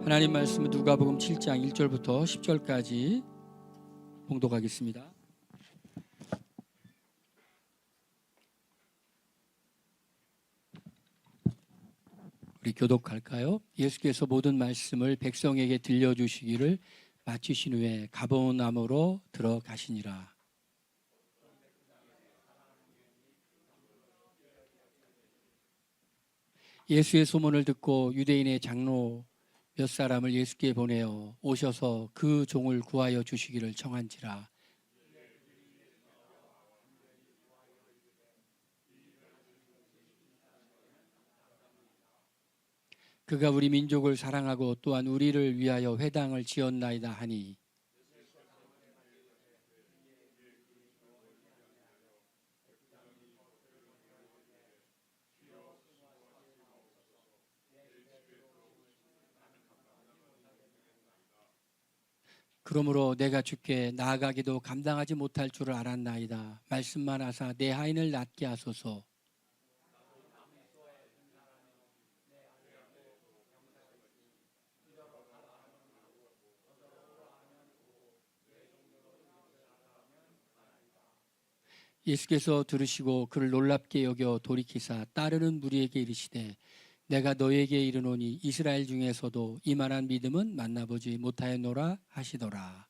하나님 말씀은 누가복음 7장 1절부터 10절까지 봉독하겠습니다. 우리 교독할까요? 예수께서 모든 말씀을 백성에게 들려주시기를 마치신 후에 가버나움으로 들어가시니라. 예수의 소문을 듣고 유대인의 장로 몇 사람을 예수께 보내어 오셔서 그 종을 구하여 주시기를 청한지라. 그가 우리 민족을 사랑하고 또한 우리를 위하여 회당을 지었나이다 하니, 그러므로 내가 주께 나아가기도 감당하지 못할 줄을 알았나이다. 말씀만 하사 내 하인을 낫게 하소서. 예수께서 들으시고 그를 놀랍게 여겨 돌이키사 따르는 무리에게 이르시되, 내가 너에게 이르노니 이스라엘 중에서도 이만한 믿음은 만나보지 못하였노라 하시더라.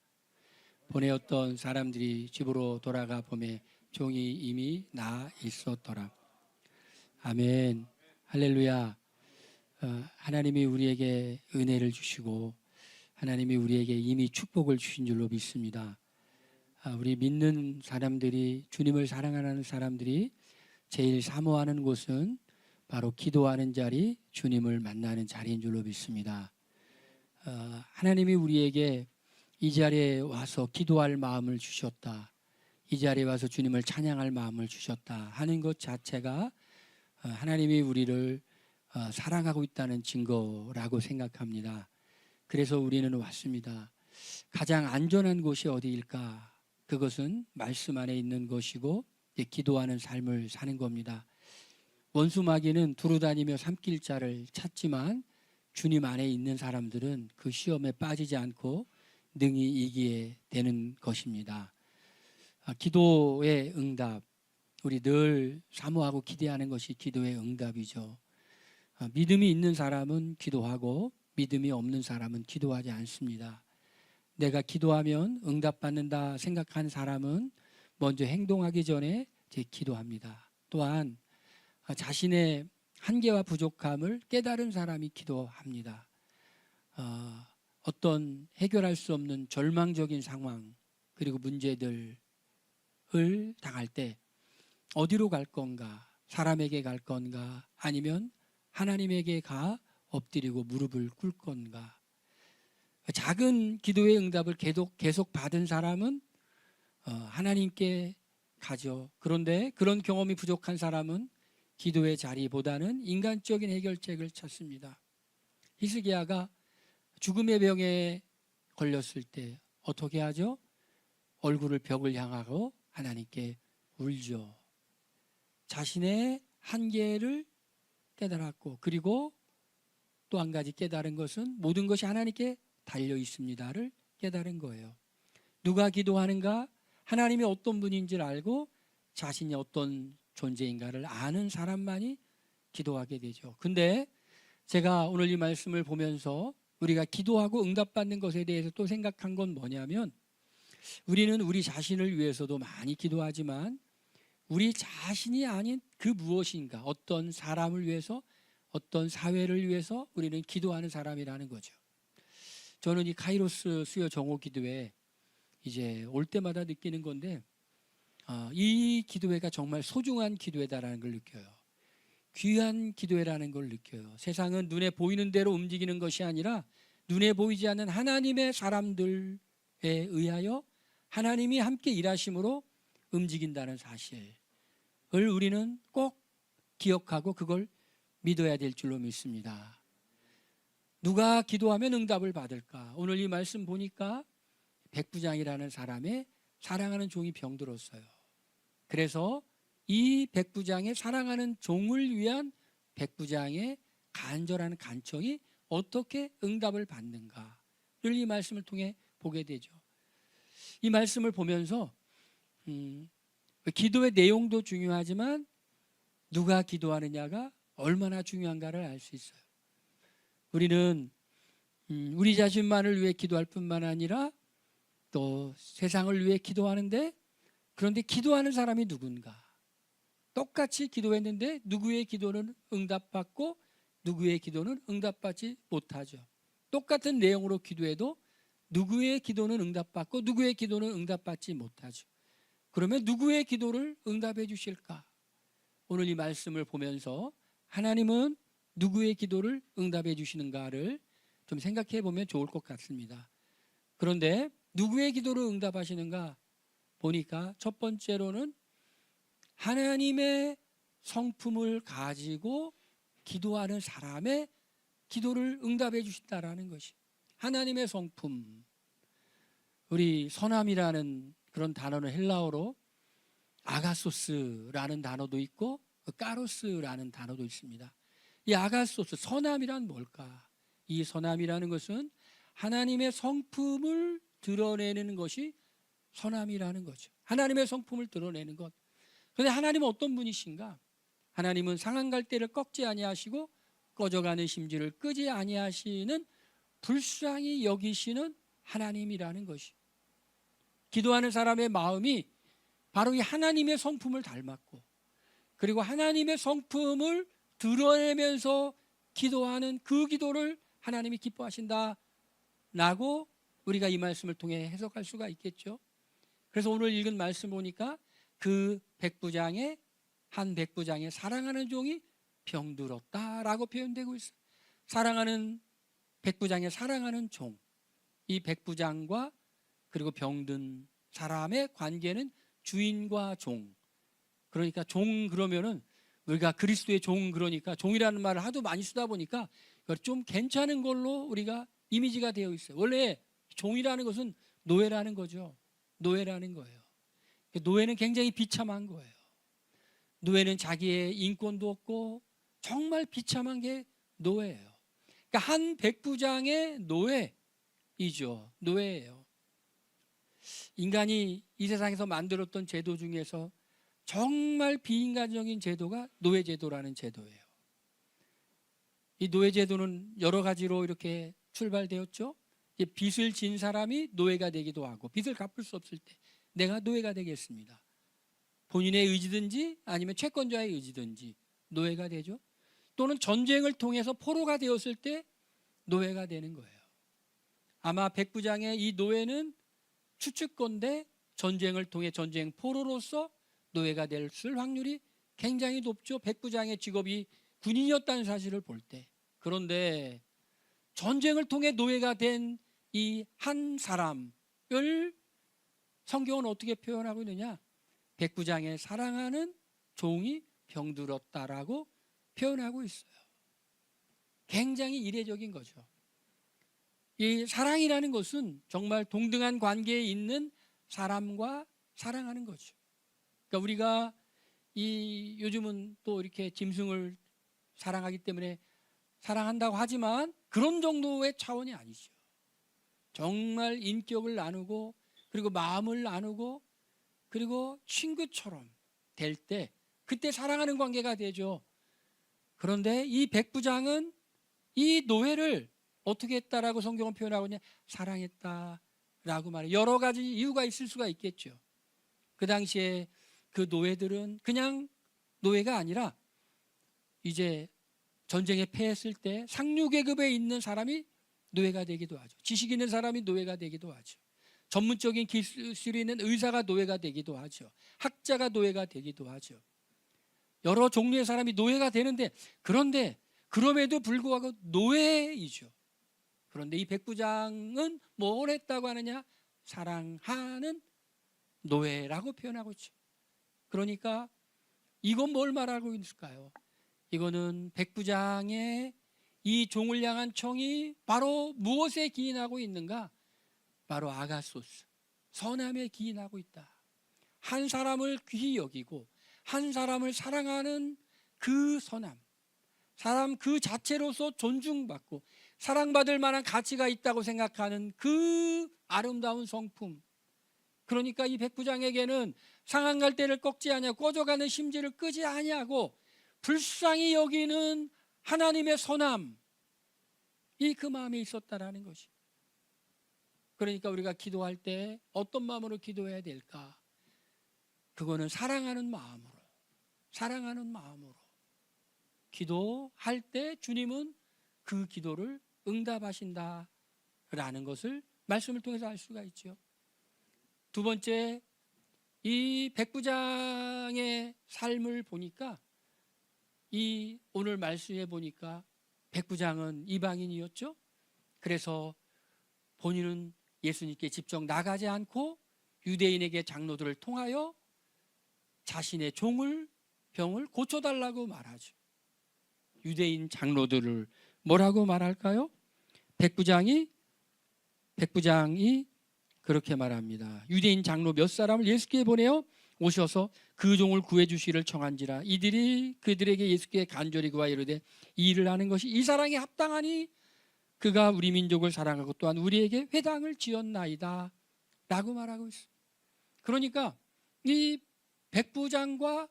보내었던 사람들이 집으로 돌아가 보매 종이 이미 나 있었더라. 아멘. 할렐루야. 하나님이 우리에게 은혜를 주시고 하나님이 우리에게 이미 축복을 주신 줄로 믿습니다. 우리 믿는 사람들이, 주님을 사랑하는 사람들이 제일 사모하는 곳은 바로 기도하는 자리, 주님을 만나는 자리인 줄로 믿습니다. 하나님이 우리에게 이 자리에 와서 기도할 마음을 주셨다, 이 자리에 와서 주님을 찬양할 마음을 주셨다 하는 것 자체가 하나님이 우리를 사랑하고 있다는 증거라고 생각합니다. 그래서 우리는 왔습니다. 가장 안전한 곳이 어디일까? 그것은 말씀 안에 있는 것이고 기도하는 삶을 사는 겁니다. 원수 마귀는 두루다니며 삼킬 자를 찾지만 주님 안에 있는 사람들은 그 시험에 빠지지 않고 능히 이기게 되는 것입니다. 기도의 응답, 우리 늘 사모하고 기대하는 것이 기도의 응답이죠. 믿음이 있는 사람은 기도하고 믿음이 없는 사람은 기도하지 않습니다. 내가 기도하면 응답받는다 생각한 사람은 먼저 행동하기 전에 기도합니다. 또한 자신의 한계와 부족함을 깨달은 사람이 기도합니다. 어떤 해결할 수 없는 절망적인 상황 그리고 문제들을 당할 때 어디로 갈 건가? 사람에게 갈 건가? 아니면 하나님에게 가 엎드리고 무릎을 꿇을 건가? 작은 기도의 응답을 계속 받은 사람은 하나님께 가죠. 그런데 그런 경험이 부족한 사람은 기도의 자리보다는 인간적인 해결책을 찾습니다. 히스기야가 죽음의 병에 걸렸을 때 어떻게 하죠? 얼굴을 벽을 향하고 하나님께 울죠. 자신의 한계를 깨달았고, 그리고 또 한 가지 깨달은 것은 모든 것이 하나님께 달려 있습니다를 깨달은 거예요. 누가 기도하는가? 하나님이 어떤 분인지를 알고 자신이 어떤 존재인가를 아는 사람만이 기도하게 되죠. 근데 제가 오늘 이 말씀을 보면서 우리가 기도하고 응답받는 것에 대해서 또 생각한 건 뭐냐면, 우리는 우리 자신을 위해서도 많이 기도하지만 우리 자신이 아닌 그 무엇인가, 어떤 사람을 위해서, 어떤 사회를 위해서 우리는 기도하는 사람이라는 거죠. 저는 이 카이로스 수요 정오 기도회 이제 올 때마다 느끼는 건데, 이 기도회가 정말 소중한 기도회다라는 걸 느껴요. 귀한 기도회라는 걸 느껴요. 세상은 눈에 보이는 대로 움직이는 것이 아니라 눈에 보이지 않는 하나님의 사람들에 의하여 하나님이 함께 일하심으로 움직인다는 사실을 우리는 꼭 기억하고 그걸 믿어야 될 줄로 믿습니다. 누가 기도하면 응답을 받을까? 오늘 이 말씀 보니까 백부장이라는 사람의 사랑하는 종이 병들었어요. 그래서 이 백부장의 사랑하는 종을 위한 백부장의 간절한 간청이 어떻게 응답을 받는가를 이 말씀을 통해 보게 되죠. 이 말씀을 보면서 기도의 내용도 중요하지만 누가 기도하느냐가 얼마나 중요한가를 알 수 있어요. 우리는 우리 자신만을 위해 기도할 뿐만 아니라 또 세상을 위해 기도하는데, 그런데 기도하는 사람이 누군가? 똑같이 기도했는데 누구의 기도는 응답받고 누구의 기도는 응답받지 못하죠. 똑같은 내용으로 기도해도 누구의 기도는 응답받고 누구의 기도는 응답받지 못하죠. 그러면 누구의 기도를 응답해 주실까? 오늘 이 말씀을 보면서 하나님은 누구의 기도를 응답해 주시는가를 좀 생각해 보면 좋을 것 같습니다. 그런데 누구의 기도를 응답하시는가 보니까 첫 번째로는 하나님의 성품을 가지고 기도하는 사람의 기도를 응답해 주신다라는 것이, 하나님의 성품. 우리 선함이라는 그런 단어는 헬라어로 아가소스라는 단어도 있고 까로스라는 단어도 있습니다. 이 아가소스, 선함이란 뭘까? 이 선함이라는 것은 하나님의 성품을 드러내는 것이 선함이라는 거죠. 하나님의 성품을 드러내는 것. 그런데 하나님은 어떤 분이신가? 하나님은 상한 갈대를 꺾지 아니하시고 꺼져가는 심지를 끄지 아니하시는 불쌍히 여기시는 하나님이라는 것이, 기도하는 사람의 마음이 바로 이 하나님의 성품을 닮았고, 그리고 하나님의 성품을 드러내면서 기도하는 그 기도를 하나님이 기뻐하신다라고 우리가 이 말씀을 통해 해석할 수가 있겠죠. 그래서 오늘 읽은 말씀 보니까 그 백부장의 한 백부장의 사랑하는 종이 병들었다라고 표현되고 있어요. 사랑하는 백부장의 사랑하는 종, 이 백부장과 그리고 병든 사람의 관계는 주인과 종. 그러니까 종 그러면은 우리가 그리스도의 종, 그러니까 종이라는 말을 하도 많이 쓰다 보니까 좀 괜찮은 걸로 우리가 이미지가 되어 있어요. 원래 종이라는 것은 노예라는 거죠. 노예라는 거예요. 노예는 굉장히 비참한 거예요. 노예는 자기의 인권도 없고 정말 비참한 게 노예예요. 그러니까 한 백부장의 노예이죠. 노예예요. 인간이 이 세상에서 만들었던 제도 중에서 정말 비인간적인 제도가 노예제도라는 제도예요. 이 노예제도는 여러 가지로 이렇게 출발되었죠. 빚을 진 사람이 노예가 되기도 하고, 빚을 갚을 수 없을 때 내가 노예가 되겠습니다. 본인의 의지든지 아니면 채권자의 의지든지 노예가 되죠. 또는 전쟁을 통해서 포로가 되었을 때 노예가 되는 거예요. 아마 백부장의 이 노예는 추측건데 전쟁을 통해 전쟁 포로로서 노예가 될 확률이 굉장히 높죠. 백부장의 직업이 군인이었다는 사실을 볼 때. 그런데 전쟁을 통해 노예가 된 이 한 사람을 성경은 어떻게 표현하고 있느냐? 백부장의 사랑하는 종이 병들었다라고 표현하고 있어요. 굉장히 이례적인 거죠. 이 사랑이라는 것은 정말 동등한 관계에 있는 사람과 사랑하는 거죠. 그러니까 우리가 요즘은 또 이렇게 짐승을 사랑하기 때문에 사랑한다고 하지만 그런 정도의 차원이 아니죠. 정말 인격을 나누고 그리고 마음을 나누고 그리고 친구처럼 될 때 그때 사랑하는 관계가 되죠. 그런데 이 백부장은 이 노예를 어떻게 했다라고 성경은 표현하고 있냐? 사랑했다라고 말해요. 여러 가지 이유가 있을 수가 있겠죠. 그 당시에 그 노예들은 그냥 노예가 아니라 이제 전쟁에 패했을 때 상류계급에 있는 사람이 노예가 되기도 하죠. 지식 있는 사람이 노예가 되기도 하죠. 전문적인 기술이 있는 의사가 노예가 되기도 하죠. 학자가 노예가 되기도 하죠. 여러 종류의 사람이 노예가 되는데, 그런데 그럼에도 불구하고 노예이죠. 그런데 이 백부장은 뭘 했다고 하느냐? 사랑하는 노예라고 표현하고 있죠. 그러니까 이건 뭘 말하고 있을까요? 이거는 백부장의 이 종을 향한 청이 바로 무엇에 기인하고 있는가? 바로 아가소스, 선함에 기인하고 있다. 한 사람을 귀히 여기고 한 사람을 사랑하는 그 선함, 사람 그 자체로서 존중받고 사랑받을 만한 가치가 있다고 생각하는 그 아름다운 성품. 그러니까 이 백부장에게는 상한 갈대를 꺾지 아니하고 꺼져가는 심지를 끄지 아니하고 불쌍히 여기는 하나님의 선함, 이 그 마음에 있었다라는 것이. 그러니까 우리가 기도할 때 어떤 마음으로 기도해야 될까? 그거는 사랑하는 마음으로 기도할 때 주님은 그 기도를 응답하신다라는 것을 말씀을 통해서 알 수가 있죠. 두 번째, 이 백부장의 삶을 보니까, 이 오늘 말씀에 보니까 백부장은 이방인이었죠. 그래서 본인은 예수님께 직접 나가지 않고 유대인에게 장로들을 통하여 자신의 병을 고쳐달라고 말하죠. 유대인 장로들을 뭐라고 말할까요? 백부장이 그렇게 말합니다. 유대인 장로 몇 사람을 예수께 보내어 오셔서 그 종을 구해주시기를 청한지라. 이들이 그들에게 예수께 간절히 구하여 이르되 이 일을 하는 것이 이 사랑에 합당하니 그가 우리 민족을 사랑하고 또한 우리에게 회당을 지었나이다 라고 말하고 있습니다. 그러니까 이 백부장과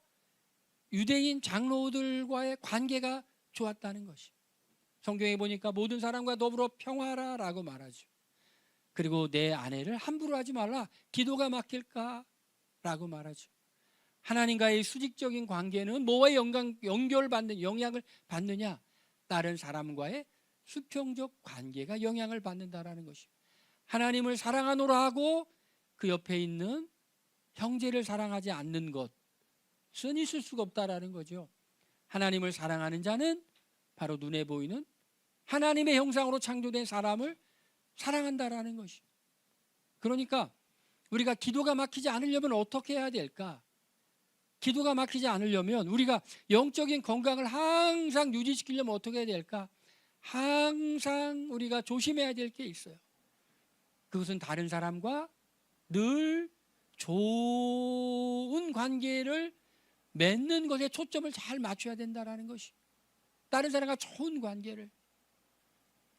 유대인 장로들과의 관계가 좋았다는 것이. 성경에 보니까 모든 사람과 더불어 평화라 라고 말하죠. 그리고 내 아내를 함부로 하지 말라, 기도가 막힐까 라고 말하죠. 하나님과의 수직적인 관계는 뭐와 영향을 받느냐? 다른 사람과의 수평적 관계가 영향을 받는다라는 것이죠. 하나님을 사랑하노라 하고 그 옆에 있는 형제를 사랑하지 않는 것은 있을 수가 없다라는 거죠. 하나님을 사랑하는 자는 바로 눈에 보이는 하나님의 형상으로 창조된 사람을 사랑한다라는 것이. 그러니까 우리가 기도가 막히지 않으려면 어떻게 해야 될까? 기도가 막히지 않으려면 우리가 영적인 건강을 항상 유지시키려면 어떻게 해야 될까? 항상 우리가 조심해야 될 게 있어요. 그것은 다른 사람과 늘 좋은 관계를 맺는 것에 초점을 잘 맞춰야 된다는 것이. 다른 사람과 좋은 관계를.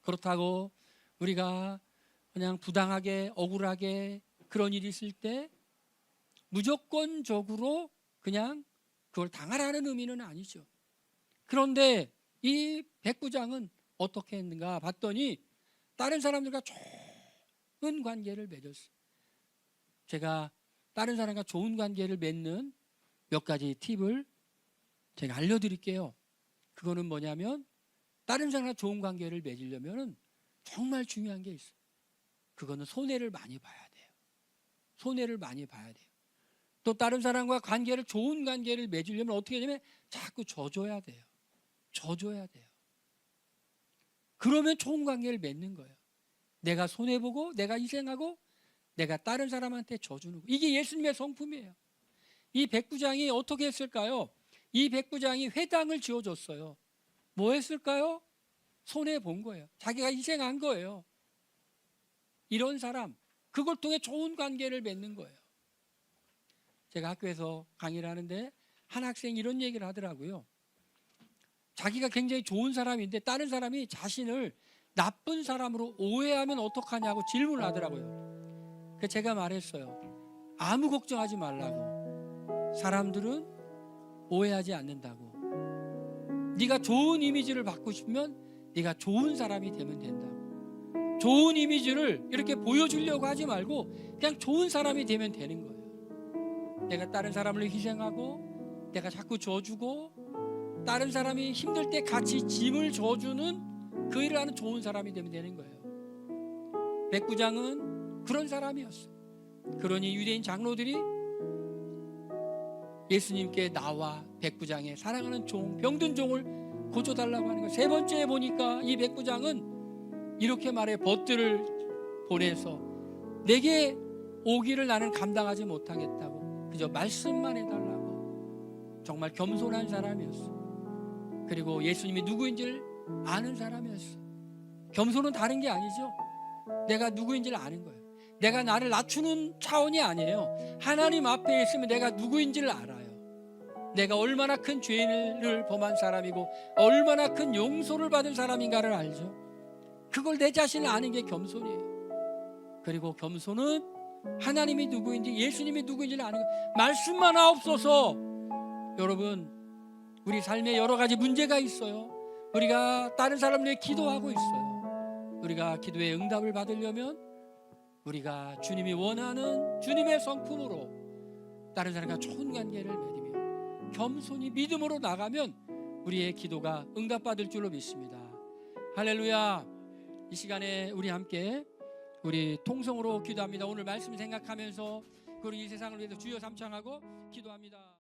그렇다고 우리가 그냥 부당하게 억울하게 그런 일이 있을 때 무조건적으로 그냥 그걸 당하라는 의미는 아니죠. 그런데 이 백부장은 어떻게 했는가 봤더니 다른 사람들과 좋은 관계를 맺었어요. 제가 다른 사람과 좋은 관계를 맺는 몇 가지 팁을 제가 알려드릴게요. 그거는 뭐냐면 다른 사람과 좋은 관계를 맺으려면 정말 중요한 게 있어요. 그거는 손해를 많이 봐야 돼요. 손해를 많이 봐야 돼요. 또 다른 사람과 좋은 관계를 맺으려면 어떻게 되냐면 자꾸 져줘야 돼요. 져줘야 돼요. 그러면 좋은 관계를 맺는 거예요. 내가 손해보고 내가 희생하고 내가 다른 사람한테 져주는 거. 이게 예수님의 성품이에요. 이 백부장이 어떻게 했을까요? 이 백부장이 회당을 지어줬어요. 뭐 했을까요? 손해본 거예요. 자기가 희생한 거예요. 이런 사람, 그걸 통해 좋은 관계를 맺는 거예요. 제가 학교에서 강의를 하는데 한 학생이 이런 얘기를 하더라고요. 자기가 굉장히 좋은 사람인데 다른 사람이 자신을 나쁜 사람으로 오해하면 어떡하냐고 질문을 하더라고요. 그래서 제가 말했어요. 아무 걱정하지 말라고. 사람들은 오해하지 않는다고. 네가 좋은 이미지를 받고 싶으면 네가 좋은 사람이 되면 된다고. 좋은 이미지를 이렇게 보여주려고 하지 말고 그냥 좋은 사람이 되면 되는 거예요. 내가 다른 사람을 희생하고 내가 자꾸 져주고 다른 사람이 힘들 때 같이 짐을 져주는 그 일을 하는 좋은 사람이 되면 되는 거예요. 백부장은 그런 사람이었어요. 그러니 유대인 장로들이 예수님께 나와 백부장의 사랑하는 종, 병든 종을 고쳐달라고 하는 거예요. 세 번째에 보니까 이 백부장은 이렇게 말해, 벗들을 보내서 내게 오기를 나는 감당하지 못하겠다고 그저 말씀만 해달라고. 정말 겸손한 사람이었어. 그리고 예수님이 누구인지를 아는 사람이었어. 겸손은 다른 게 아니죠. 내가 누구인지를 아는 거예요. 내가 나를 낮추는 차원이 아니에요. 하나님 앞에 있으면 내가 누구인지를 알아요. 내가 얼마나 큰 죄를 범한 사람이고 얼마나 큰 용서를 받은 사람인가를 알죠. 그걸 내 자신을 아는 게 겸손이에요. 그리고 겸손은 하나님이 누구인지 예수님이 누구인지를 아는 거. 말씀만 하옵소서. 여러분, 우리 삶에 여러 가지 문제가 있어요. 우리가 다른 사람을 위해 기도하고 있어요. 우리가 기도의 응답을 받으려면 우리가 주님이 원하는 주님의 성품으로 다른 사람과 좋은 관계를 맺으며 겸손히 믿음으로 나가면 우리의 기도가 응답받을 줄로 믿습니다. 할렐루야. 이 시간에 우리 함께 우리 통성으로 기도합니다. 오늘 말씀 생각하면서 그리고 이 세상을 위해서 주여 삼창하고 기도합니다.